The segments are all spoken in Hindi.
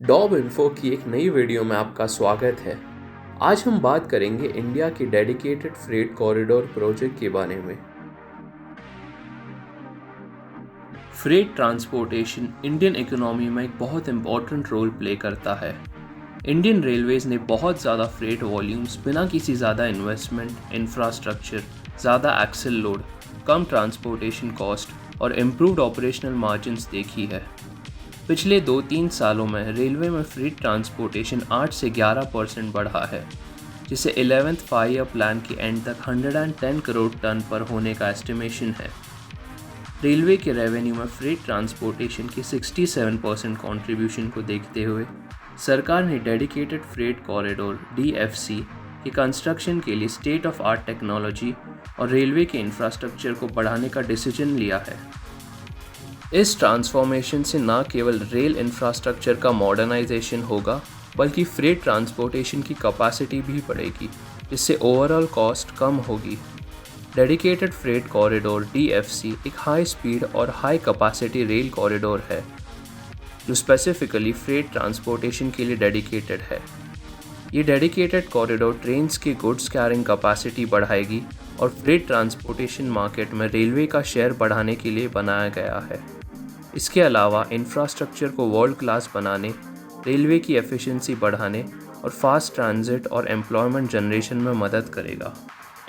डॉब इन्फो की एक नई वीडियो में आपका स्वागत है। आज हम बात करेंगे इंडिया की डेडिकेटेड फ्रेट कॉरिडोर प्रोजेक्ट के बारे में। फ्रेट ट्रांसपोर्टेशन इंडियन इकोनॉमी में एक बहुत इंपॉर्टेंट रोल प्ले करता है। इंडियन रेलवेज ने बहुत ज़्यादा फ्रेट वॉल्यूम्स बिना किसी ज़्यादा इन्वेस्टमेंट, इंफ्रास्ट्रक्चर, ज़्यादा एक्सेल लोड, कम ट्रांसपोर्टेशन कॉस्ट और इम्प्रूव्ड ऑपरेशनल मार्जिन्स देखी है। पिछले 2-3 सालों में रेलवे में फ्रेट ट्रांसपोर्टेशन 8 से 11% बढ़ा है, जिसे 11th 5-year प्लान के एंड तक 110 करोड़ टन पर होने का एस्टिमेशन है। रेलवे के रेवेन्यू में फ्रेट ट्रांसपोर्टेशन के 67% कंट्रीब्यूशन को देखते हुए सरकार ने डेडिकेटेड फ्रेट कॉरिडोर (DFC) के कंस्ट्रक्शन के लिए स्टेट ऑफ आर्ट टेक्नोलॉजी और रेलवे के इंफ्रास्ट्रक्चर को बढ़ाने का डिसीजन लिया है। इस ट्रांसफॉर्मेशन से न केवल रेल इंफ्रास्ट्रक्चर का मॉडर्नाइजेशन होगा, बल्कि फ्रेट ट्रांसपोर्टेशन की कैपेसिटी भी बढ़ेगी, जिससे ओवरऑल कॉस्ट कम होगी। डेडिकेटेड फ्रेट कॉरिडोर (DFC) एक हाई स्पीड और हाई कैपेसिटी रेल कॉरिडोर है, जो स्पेसिफिकली फ्रेट ट्रांसपोर्टेशन के लिए डेडिकेटेड है। ये डेडिकेटेड कॉरिडोर ट्रेन्स के गुड्स कैरिंग कैपेसिटी बढ़ाएगी और फ्रेट ट्रांसपोर्टेशन मार्केट में रेलवे का शेयर बढ़ाने के लिए बनाया गया है। इसके अलावा इंफ्रास्ट्रक्चर को वर्ल्ड क्लास बनाने, रेलवे की एफिशिएंसी बढ़ाने और फास्ट ट्रांजिट और एम्प्लॉयमेंट जनरेशन में मदद करेगा।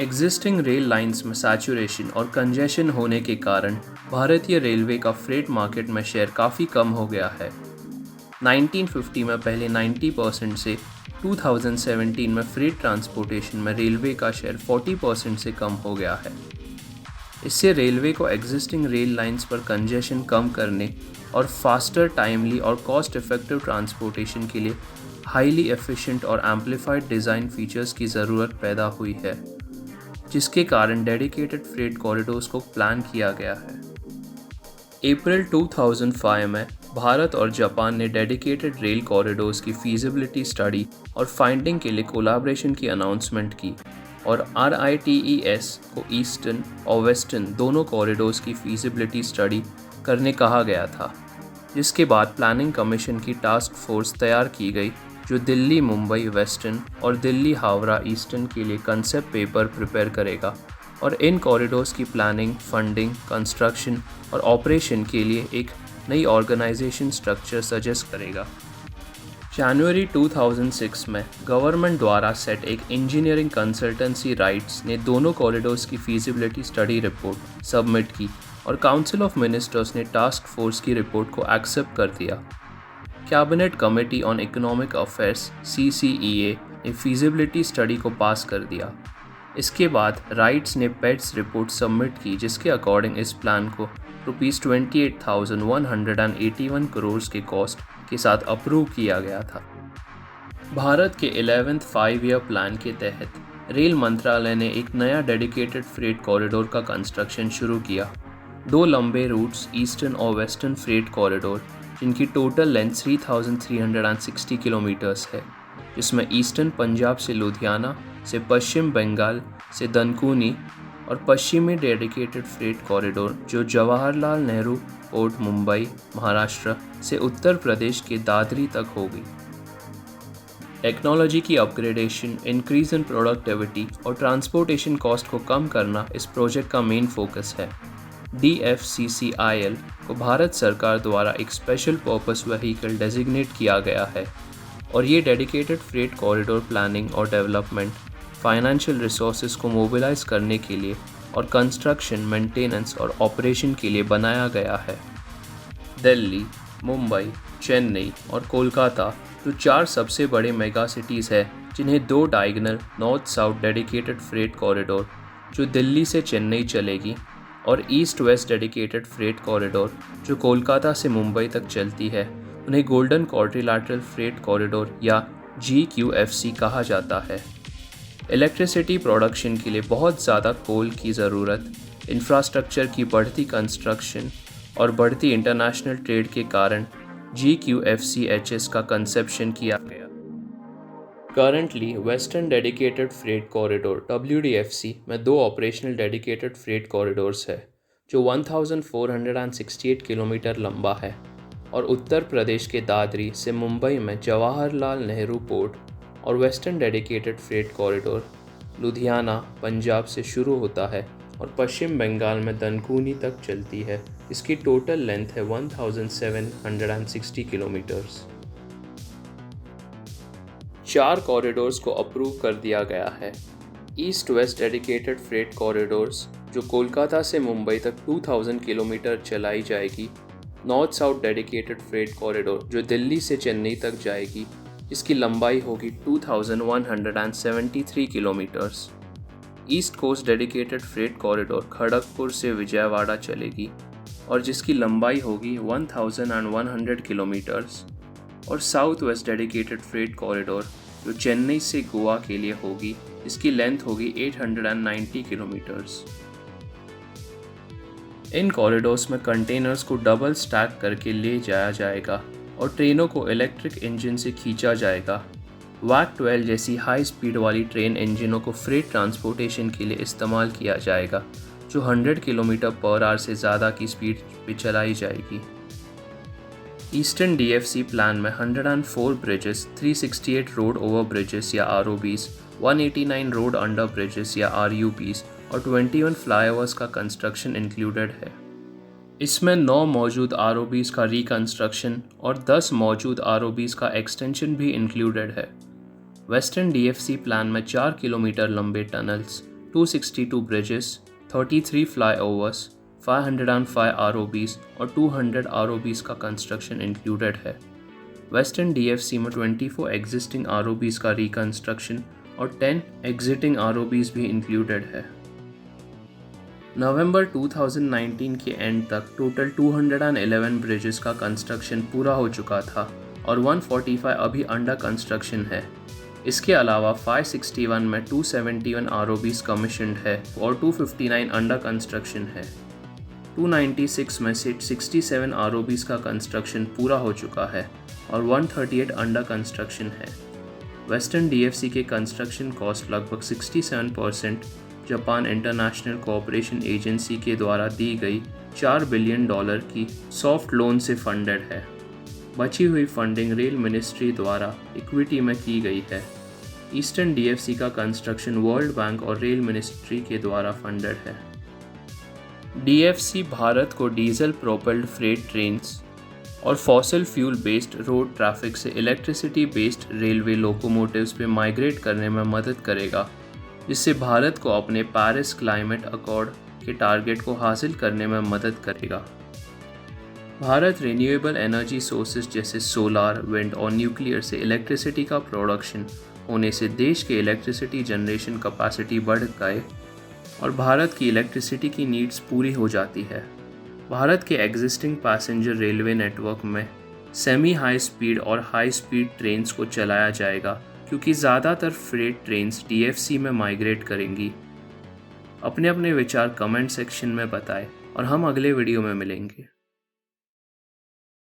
एग्जिस्टिंग रेल लाइंस में सैचुरेशन और कंजेशन होने के कारण भारतीय रेलवे का फ्रेट मार्केट में शेयर काफ़ी कम हो गया है। 1950 में पहले 90% से 2017 में फ्रेट ट्रांसपोर्टेशन में रेलवे का शेयर 40% से कम हो गया है। इससे रेलवे को एग्जिस्टिंग रेल लाइंस पर कंजेशन कम करने और फास्टर, टाइमली और कॉस्ट इफेक्टिव ट्रांसपोर्टेशन के लिए हाईली एफिशिएंट और एम्पलीफाइड डिज़ाइन फीचर्स की ज़रूरत पैदा हुई है, जिसके कारण डेडिकेटेड फ्रेट कॉरिडोर्स को प्लान किया गया है। अप्रैल 2005 में भारत और जापान ने डेडिकेटेड रेल कॉरिडोर्स की फीजिबिलिटी स्टडी और फाइंडिंग के लिए कोलैबोरेशन की अनाउंसमेंट की और RITES को ईस्टर्न और वेस्टर्न दोनों कॉरिडोर्स की फीजिबिलिटी स्टडी करने कहा गया था, जिसके बाद प्लानिंग कमीशन की टास्क फोर्स तैयार की गई, जो दिल्ली मुंबई वेस्टर्न और दिल्ली हावड़ा ईस्टर्न के लिए कंसेप्ट पेपर प्रिपेयर करेगा और इन कॉरिडोर्स की प्लानिंग, फंडिंग, कंस्ट्रक्शन और ऑपरेशन के लिए एक नई ऑर्गेनाइजेशन स्ट्रक्चर सजेस्ट करेगा। जनवरी 2006 में गवर्नमेंट द्वारा सेट एक इंजीनियरिंग कंसल्टेंसी राइट्स ने दोनों कॉरिडोर्स की फीजिबिलिटी स्टडी रिपोर्ट सबमिट की और काउंसिल ऑफ मिनिस्टर्स ने टास्क फोर्स की रिपोर्ट को एक्सेप्ट कर दिया। Cabinet committee on economic affairs (CCEA) ने फीजिबिलिटी स्टडी को पास कर दिया। इसके बाद राइट्स ने पेट्स रिपोर्ट सबमिट की, जिसके अकॉर्डिंग इस प्लान को ₹28,181 करोड़ के कॉस्ट के साथ अप्रूव किया गया था। भारत के 11th 5-year प्लान के तहत रेल मंत्रालय ने एक नया डेडिकेटेड फ्रेट कॉरिडोर का कंस्ट्रक्शन शुरू किया। 2 लंबे रूट्स ईस्टर्न और वेस्टर्न फ्रेट कॉरिडोर, जिनकी टोटल लेंथ 3,360 किलोमीटर्स है, जिसमें ईस्टर्न पंजाब से लुधियाना से पश्चिम बंगाल से दनकुनी और पश्चिमी डेडिकेटेड फ्रेट कॉरिडोर जो जवाहरलाल नेहरू पोर्ट मुंबई, महाराष्ट्र से उत्तर प्रदेश के दादरी तक होगी। टेक्नोलॉजी की अपग्रेडेशन, इंक्रीज इन प्रोडक्टिविटी और ट्रांसपोर्टेशन कॉस्ट को कम करना इस प्रोजेक्ट का मेन फोकस है। DFCCIL को भारत सरकार द्वारा एक स्पेशल पर्पस व्हीकल डेजिग्नेट किया गया है और ये डेडिकेटेड फ्रेट कॉरिडोर प्लानिंग और डेवलपमेंट, फाइनेंशियल रिसोर्सेज को मोबिलाइज करने के लिए और कंस्ट्रक्शन, मेंटेनेंस और ऑपरेशन के लिए बनाया गया है। दिल्ली, मुंबई, चेन्नई और कोलकाता जो 4 सबसे बड़े मेगा सिटीज़ हैं, जिन्हें 2 diagonal north south dedicated freight corridor जो दिल्ली से चेन्नई चलेगी और east west dedicated freight corridor जो कोलकाता से मुंबई तक चलती है, उन्हें गोल्डन क्वाड्रिलैटरल फ्रेट कॉरिडोर या GQFC कहा जाता है। इलेक्ट्रिसिटी प्रोडक्शन के लिए बहुत ज़्यादा कोल की ज़रूरत, इंफ्रास्ट्रक्चर की बढ़ती कंस्ट्रक्शन और बढ़ती इंटरनेशनल ट्रेड के कारण GQFCHS का कंसेप्शन किया गया। Currently western dedicated freight corridor WDFC में 2 ऑपरेशनल डेडिकेटेड फ्रेट कॉरिडोर्स है, जो 1468 किलोमीटर लंबा है। और उत्तर प्रदेश के दादरी से मुंबई में जवाहरलाल नेहरू पोर्ट और western dedicated freight corridor Ludhiana Punjab से शुरू होता है और पश्चिम बंगाल में दनकुनी तक चलती है। इसकी टोटल लेंथ है 1760 किलोमीटर्स। 4 कॉरिडोर्स को अप्रूव कर दिया गया है। East west dedicated freight corridors जो कोलकाता से मुंबई तक 2000 किलोमीटर चलाई जाएगी। North south dedicated freight corridor जो दिल्ली से चेन्नई तक जाएगी, इसकी लंबाई होगी 2173 kilometres. East Coast dedicated freight corridor Kharagpur से विजयवाड़ा चलेगी और जिसकी लंबाई होगी 1100 किलोमीटर्स। और south west dedicated freight corridor जो चेन्नई से गोवा के लिए होगी, इसकी लेंथ होगी 890 किलोमीटर्स। इन कॉरिडोर्स में कंटेनर्स को डबल स्टैक करके ले जाया जाएगा और ट्रेनों को इलेक्ट्रिक इंजन से खींचा जाएगा। वैक 12 जैसी हाई स्पीड वाली ट्रेन इंजनों को फ्रेट ट्रांसपोर्टेशन के लिए इस्तेमाल किया जाएगा, जो 100 किलोमीटर पर आवर से ज़्यादा की स्पीड पर चलाई जाएगी। ईस्टर्न DFC प्लान में 104 ब्रिजेस, 368 रोड ओवर ब्रिजेस या ROBs, 189 रोड अंडर ब्रिजेस या RUBs और 21 फ्लाईओवर्स का कंस्ट्रक्शन इंक्लूडेड है। इसमें 9 मौजूद ROBs का रिकंस्ट्रक्शन और 10 मौजूद ROBs का एक्सटेंशन भी इंक्लूडेड है। वेस्टर्न DFC प्लान में 4 किलोमीटर लंबे टनल्स, 262 ब्रिजेस, 33 फ्लाईओवर्स, 505 ROBs और 200 ROBs का कंस्ट्रक्शन इंक्लूडेड है। वेस्टर्न DFC में 24 एग्जिस्टिंग ROBs का रिकंस्ट्रक्शन और 10 एग्जिटिंग ROBs भी इंक्लूडेड है। नवंबर 2019 के एंड तक टोटल 211 ब्रिजेस का कंस्ट्रक्शन पूरा हो चुका था और 145 अभी अंडर कंस्ट्रक्शन है। इसके अलावा 561 में 271 ROBs कमीशन्ड है और 259 अंडर कंस्ट्रक्शन है। 296 में से 67 ROBs का कंस्ट्रक्शन पूरा हो चुका है और 138 अंडर कंस्ट्रक्शन है। वेस्टर्न DFC के कंस्ट्रक्शन कॉस्ट लगभग 67% जापान इंटरनेशनल कोऑपरेशन एजेंसी के द्वारा दी गई $4 बिलियन की सॉफ्ट लोन से फंडेड है। बची हुई फंडिंग रेल मिनिस्ट्री द्वारा इक्विटी में की गई है। ईस्टर्न DFC का कंस्ट्रक्शन वर्ल्ड बैंक और रेल मिनिस्ट्री के द्वारा फंडेड है। DFC भारत को डीजल प्रोपेल्ड फ्रेट ट्रेन्स और fossil fuel based road traffic से इलेक्ट्रिसिटी बेस्ड रेलवे लोकोमोटिव्स पे माइग्रेट करने में मदद करेगा, जिससे भारत को अपने पेरिस क्लाइमेट अकॉर्ड के टारगेट को हासिल करने में मदद करेगा। भारत रिन्यूएबल एनर्जी सोर्सेज जैसे सोलार, विंड और न्यूक्लियर से इलेक्ट्रिसिटी का प्रोडक्शन होने से देश के इलेक्ट्रिसिटी जनरेशन कैपेसिटी बढ़ गए और भारत की इलेक्ट्रिसिटी की नीड्स पूरी हो जाती है। भारत के एग्जिस्टिंग पैसेंजर रेलवे नेटवर्क में सेमी हाई स्पीड और हाई स्पीड ट्रेन्स को चलाया जाएगा, क्योंकि ज़्यादातर फ्रेट ट्रेन्स DFC में माइग्रेट करेंगी। अपने अपने विचार कमेंट सेक्शन में बताएं और हम अगले वीडियो में मिलेंगे।